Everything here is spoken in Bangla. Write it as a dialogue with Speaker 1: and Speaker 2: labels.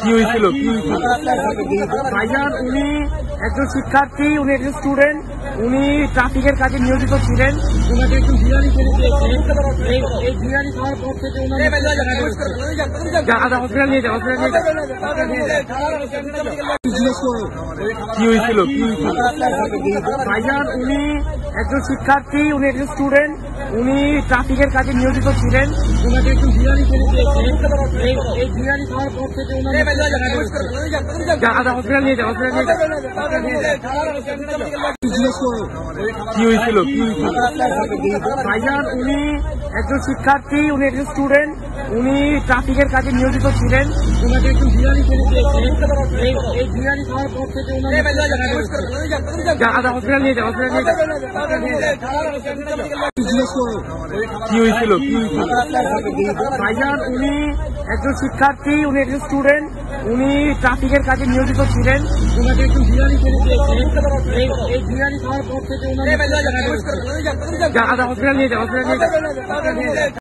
Speaker 1: কি হয়েছিল ভাইজান? উনি একজন শিক্ষার্থী, উনি একজন স্টুডেন্ট, উনি ট্রাফিকের কাজে নিয়োজিত ছিলেন। উনাকে একটু বিরিয়ানি খেতে দিয়েছে। এই বিরিয়ানি খাওয়ার পর থেকে হসপিটাল নিয়ে যাও, কি হয়েছিল ভাইজান? উনি একজন শিক্ষার্থী, উনি একজন স্টুডেন্ট, উনি ট্রাফিকের কাজে নিয়োজিত ছিলেন। উনাকে একটু বিরিয়ানি খেতে দিয়েছে। এই বিরিয়ানি খাওয়ার পর থেকে হসপিটাল নিয়ে যাও, কি হয়েছিল ভাইজান? উনি একজন শিক্ষার্থী, উনি একজন স্টুডেন্ট, উনি ট্রাফিকের কাজে নিয়োজিত ছিলেন। উনাকে একটু বিরিয়ানি খেতে দিয়েছে। এই বিরিয়ানি খাওয়ার পর থেকে হসপিটাল নিয়ে যাও, কি হয়েছিল ভাইজান? উনি একজন শিক্ষার্থী, উনি একজন স্টুডেন্ট, উনি ট্রাফিকের কাজে নিয়োজিত ছিলেন। উনাকে একটু বিরিয়ানি খেতে দিয়েছে। এই বিরিয়ানি খাওয়ার পর থেকে হসপিটাল নিয়ে যাও,